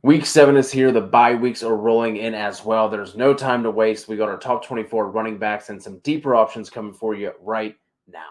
Week 7 is here. The bye weeks are rolling in as well. There's no time to waste. We got our top 24 running backs and some deeper options coming for you right now.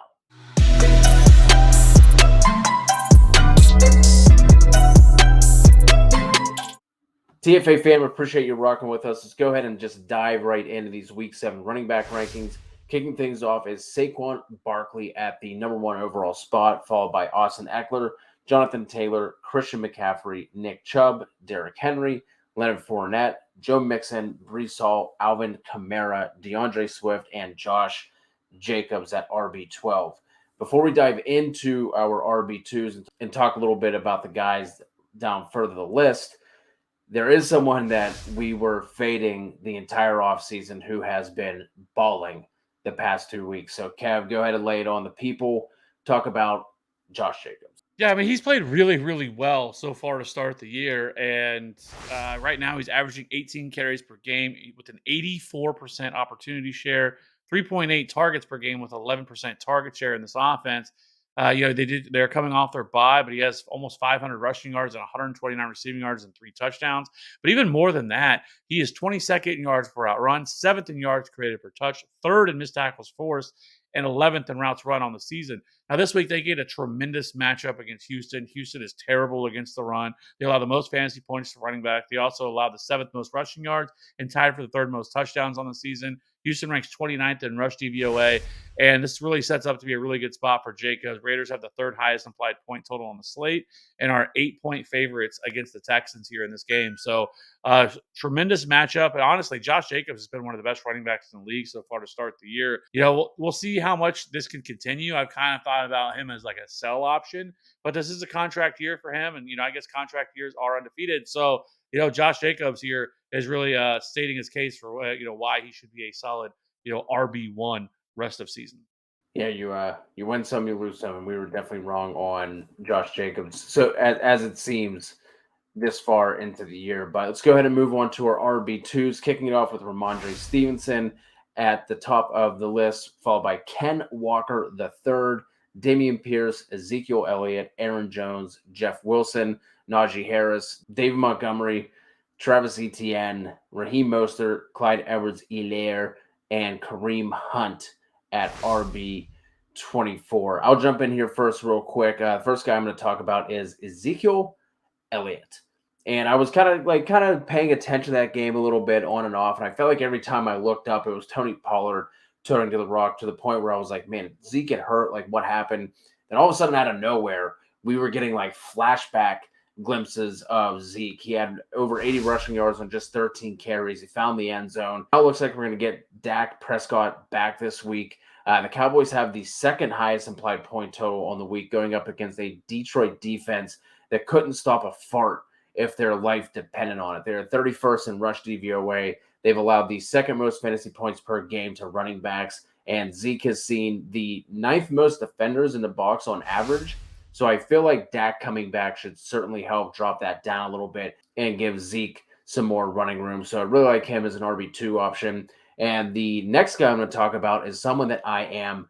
TFA fam, appreciate you rocking with us. Let's go ahead and just dive right into these Week 7 running back rankings. Kicking things off is Saquon Barkley at the number 1 overall spot, followed by Austin Eckler, Jonathan Taylor, Christian McCaffrey, Nick Chubb, Derrick Henry, Leonard Fournette, Joe Mixon, Brees Hall, Alvin Kamara, DeAndre Swift, and Josh Jacobs at RB12. Before we dive into our RB2s and talk a little bit about the guys down further the list, there is someone that we were fading the entire offseason who has been balling the past 2 weeks. So, Kev, go ahead and lay it on the people. Talk about Josh Jacobs. Yeah, I mean, he's played really, really well so far to start the year. And right now, he's averaging 18 carries per game with an 84% opportunity share, 3.8 targets per game with 11% target share in this offense. They're coming off their bye, but he has almost 500 rushing yards and 129 receiving yards and 3 touchdowns. But even more than that, he is 22nd in yards per outrun, 7th in yards created per touch, 3rd in missed tackles forced, and 11th in routes run on the season. Now, this week, they get a tremendous matchup against Houston. Houston is terrible against the run. They allow the most fantasy points to running back. They also allow the 7th most rushing yards and tied for the 3rd most touchdowns on the season. Houston ranks 29th in rush DVOA, and this really sets up to be a really good spot for Jacobs. Raiders have the 3rd highest implied point total on the slate and are 8-point favorites against the Texans here in this game. So, tremendous matchup. And honestly, Josh Jacobs has been one of the best running backs in the league so far to start the year. We'll see how much this can continue. I've kind of thought about him as like a sell option, but this is a contract year for him. And, I guess contract years are undefeated. So, Josh Jacobs here is really stating his case for, why he should be a solid, RB1 rest of season. Yeah, you win some, you lose some, and we were definitely wrong on Josh Jacobs. So as it seems this far into the year, but let's go ahead and move on to our RB2s, kicking it off with Ramondre Stevenson at the top of the list, followed by Ken Walker the third, Damian Pierce, Ezekiel Elliott, Aaron Jones, Jeff Wilson, Najee Harris, David Montgomery, Travis Etienne, Raheem Mostert, Clyde Edwards-Helaire, and Kareem Hunt at RB 24. I'll jump in here first real quick. First guy I'm going to talk about is Ezekiel Elliott. And I was kind of paying attention to that game a little bit on and off. And I felt like every time I looked up, it was Tony Pollard turning to the rock, to the point where I was like, man, Zeke get hurt. Like, what happened? And all of a sudden, out of nowhere, we were getting like flashback glimpses of Zeke. He had over 80 rushing yards on just 13 carries. He found the end zone. Now it looks like we're going to get Dak Prescott back this week. The Cowboys have the 2nd highest implied point total on the week, going up against a Detroit defense that couldn't stop a fart if their life depended on it. They're 31st in rush DVOA. They've allowed the 2nd most fantasy points per game to running backs, and Zeke has seen the 9th most defenders in the box on average. So I feel like Dak coming back should certainly help drop that down a little bit and give Zeke some more running room. So I really like him as an RB2 option. And the next guy I'm going to talk about is someone that I am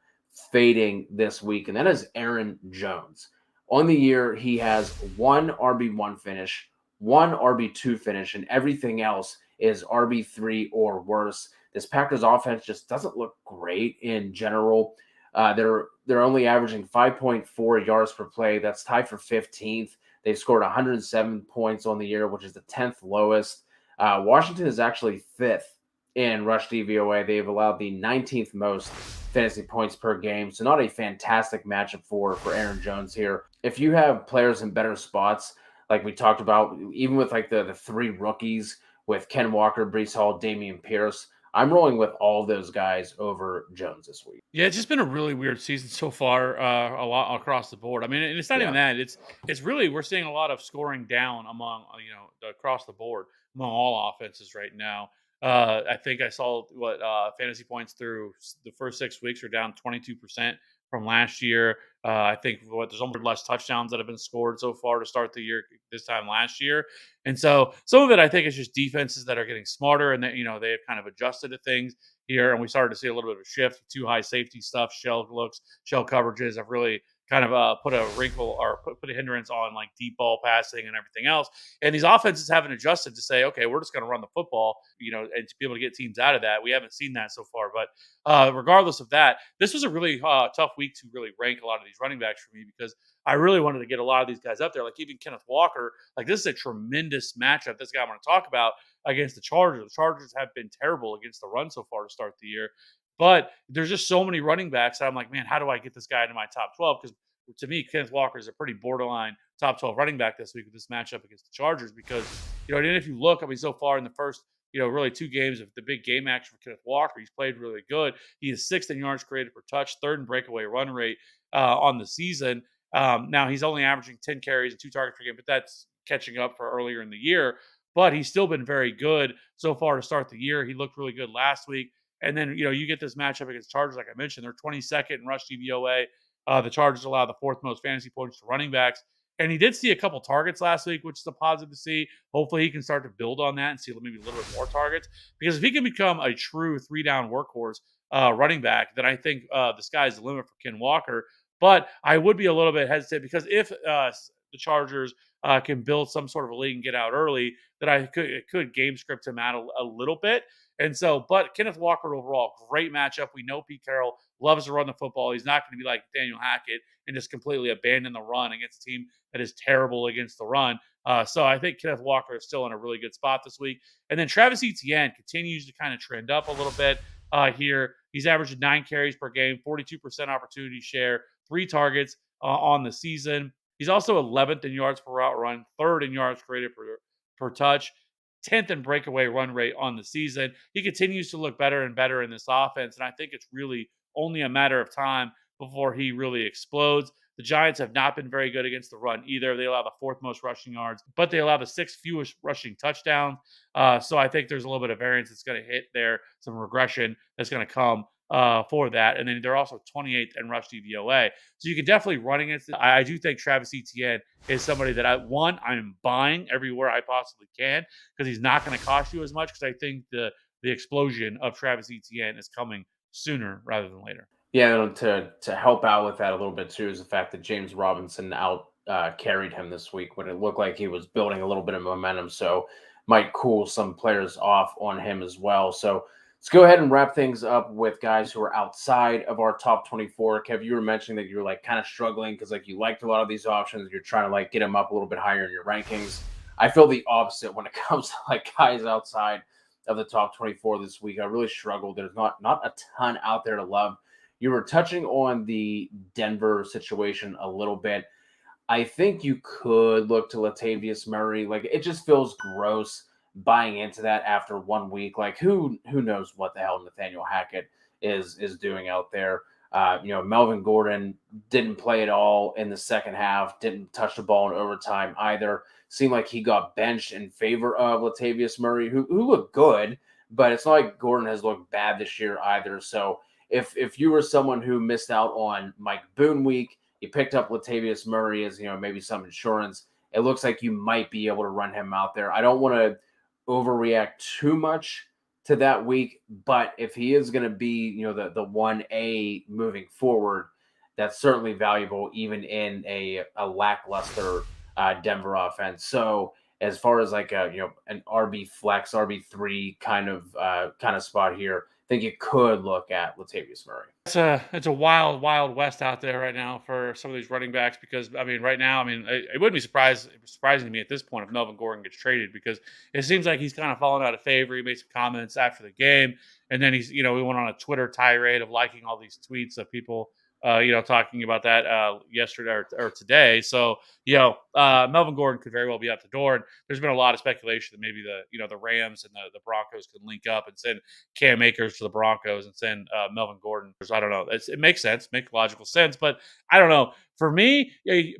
fading this week, and that is Aaron Jones. On the year, he has 1 RB1 finish, 1 RB2 finish, and everything else is RB3 or worse. This Packers offense just doesn't look great in general. They're only averaging 5.4 yards per play. That's tied for 15th. They've scored 107 points on the year, which is the 10th lowest. Washington is actually 5th in rush DVOA. They've allowed the 19th most fantasy points per game. So not a fantastic matchup for Aaron Jones here. If you have players in better spots, like we talked about, even with like the 3 rookies with Ken Walker, Brees Hall, Damian Pierce, I'm rolling with all those guys over Jones this week. Yeah, it's just been a really weird season so far, a lot across the board. I mean, and it's not even Yeah. that. It's really we're seeing a lot of scoring down among across the board among all offenses right now. I think I saw what fantasy points through the first 6 weeks are down 22% from last year. I think there's almost less touchdowns that have been scored so far to start the year this time last year, and so some of it I think is just defenses that are getting smarter and that they have kind of adjusted to things here, and we started to see a little bit of a shift. Too high safety stuff, shell looks, shell coverages have really kind of put a wrinkle or put a hindrance on like deep ball passing and everything else. And these offenses haven't adjusted to say, okay, we're just going to run the football, and to be able to get teams out of that. We haven't seen that so far. But regardless of that, this was a really tough week to really rank a lot of these running backs for me because I really wanted to get a lot of these guys up there. Like even Kenneth Walker, like this is a tremendous matchup. This guy I'm going to talk about against the Chargers. The Chargers have been terrible against the run so far to start the year. But there's just so many running backs that I'm like, man, how do I get this guy into my top 12? Because to me, Kenneth Walker is a pretty borderline top 12 running back this week with this matchup against the Chargers. Because, and if you look, I mean, so far in the first, really 2 games of the big game action for Kenneth Walker, he's played really good. He is sixth in yards created per touch, third in breakaway run rate on the season. Now he's only averaging 10 carries and 2 targets per game, but that's catching up for earlier in the year. But he's still been very good so far to start the year. He looked really good last week. And then, you get this matchup against Chargers, like I mentioned, they're 22nd in rush DVOA. The Chargers allow the fourth most fantasy points to running backs. And he did see a couple targets last week, which is a positive to see. Hopefully, he can start to build on that and see maybe a little bit more targets. Because if he can become a true 3 down workhorse running back, then I think the sky's the limit for Ken Walker. But I would be a little bit hesitant because if the Chargers can build some sort of a lead and get out early, that it could game script him out a little bit. And so, but Kenneth Walker overall, great matchup. We know Pete Carroll loves to run the football. He's not going to be like Daniel Hackett and just completely abandon the run against a team that is terrible against the run. So I think Kenneth Walker is still in a really good spot this week. And then Travis Etienne continues to kind of trend up a little bit here. He's averaging 9 carries per game, 42% opportunity share, 3 targets on the season. He's also 11th in yards per route run, third in yards created per touch, 10th in breakaway run rate on the season. He continues to look better and better in this offense, and I think it's really only a matter of time before he really explodes. The Giants have not been very good against the run either. They allow the fourth most rushing yards, but they allow the sixth fewest rushing touchdowns. So I think there's a little bit of variance that's going to hit there, some regression that's going to come for that. And then they're also 28th in rush DVOA. So you can definitely run against it. I do think Travis Etienne is somebody that I'm buying everywhere I possibly can because he's not going to cost you as much because I think the explosion of Travis Etienne is coming sooner rather than later. Yeah, to help out with that a little bit too is the fact that James Robinson out carried him this week when it looked like he was building a little bit of momentum. So might cool some players off on him as well. So let's go ahead and wrap things up with guys who are outside of our top 24. Kev, you were mentioning that you're like kind of struggling because like you liked a lot of these options. You're trying to like get them up a little bit higher in your rankings. I feel the opposite when it comes to like guys outside of the top 24 this week. I really struggled. There's not a ton out there to love. You were touching on the Denver situation a little bit. I think you could look to Latavius Murray. Like it just feels gross buying into that after 1 week. Like who knows what the hell Nathaniel Hackett is doing out there. Melvin Gordon didn't play at all in the second half, didn't touch the ball in overtime either. Seemed like he got benched in favor of Latavius Murray, who looked good, but it's not like Gordon has looked bad this year either. So if you were someone who missed out on Mike Boone week, you picked up Latavius Murray as maybe some insurance. It looks like you might be able to run him out there. I don't want to overreact too much to that week, but if he is going to be the 1A moving forward, that's certainly valuable even in a lackluster Denver offense. So as far as like an RB flex, RB3 kind of spot here, I think you could look at Latavius Murray. It's a wild west out there right now for some of these running backs because I mean right now it wouldn't be surprising to me at this point if Melvin Gordon gets traded because it seems like he's kind of fallen out of favor. He made some comments after the game and then he went on a Twitter tirade of liking all these tweets of people talking about that yesterday or today. So Melvin Gordon could very well be out the door. And there's been a lot of speculation that maybe the Rams and the Broncos could link up and send Cam Akers to the Broncos and send Melvin Gordon. I don't know. It makes sense, make logical sense, but I don't know. For me,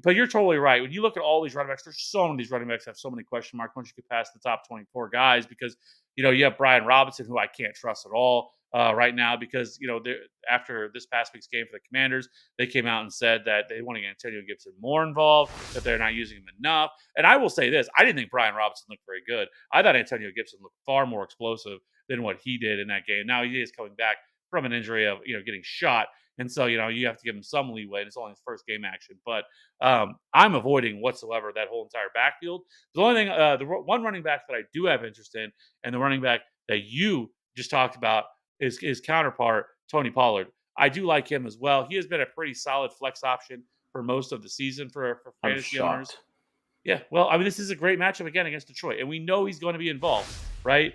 but you're totally right. When you look at all these running backs, there's so many of these running backs have so many question marks once you get past the top 24 guys because you have Brian Robinson, who I can't trust at all right now because after this past week's game for the Commanders, they came out and said that they want to get Antonio Gibson more involved, that they're not using him enough. And I will say this: I didn't think Brian Robinson looked very good. I thought Antonio Gibson looked far more explosive than what he did in that game. Now he is coming back from an injury of getting shot And so, you have to give him some leeway. And it's only his first game action. But I'm avoiding whatsoever that whole entire backfield. The only thing, one running back that I do have interest in, and the running back that you just talked about is his counterpart, Tony Pollard. I do like him as well. He has been a pretty solid flex option for most of the season for I'm fantasy owners. shocked. Yeah, well, I mean, this is a great matchup again against Detroit, and we know he's going to be involved, right?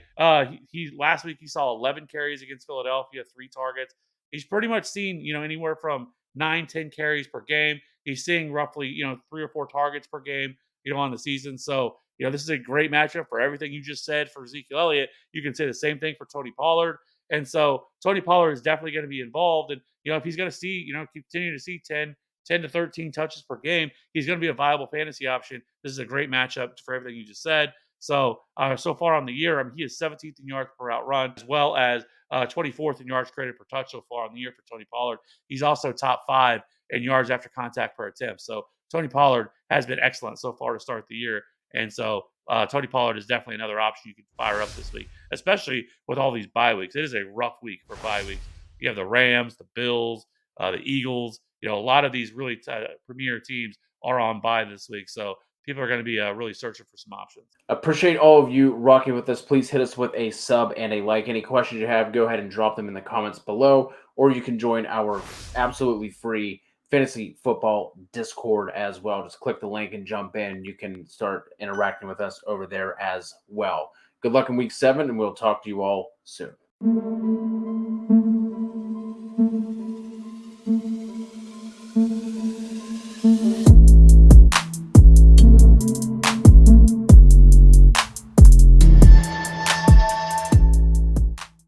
He last week he saw 11 carries against Philadelphia, 3 targets. He's pretty much seen anywhere from 9, 10 carries per game. He's seeing roughly 3 or 4 targets per game, on the season. So this is a great matchup for everything you just said for Ezekiel Elliott. You can say the same thing for Tony Pollard, and so Tony Pollard is definitely going to be involved. And if he's going to see continue to see 10 to 13 touches per game, he's going to be a viable fantasy option. This is a great matchup for everything you just said. So, so far on the year, I mean, he is 17th in yards per out run, as well as 24th in yards created per touch so far on the year for Tony Pollard. He's also top 5 in yards after contact per attempt. So, Tony Pollard has been excellent so far to start the year. And so, Tony Pollard is definitely another option you can fire up this week, especially with all these bye weeks. It is a rough week for bye weeks. You have the Rams, the Bills, the Eagles. A lot of these really premier teams are on bye this week, so people are going to be really searching for some options. Appreciate all of you rocking with us. Please hit us with a sub and a like. Any questions you have, go ahead and drop them in the comments below, or you can join our absolutely free fantasy football Discord as well. Just click the link and jump in. You can start interacting with us over there as well. Good luck in week 7, and we'll talk to you all soon.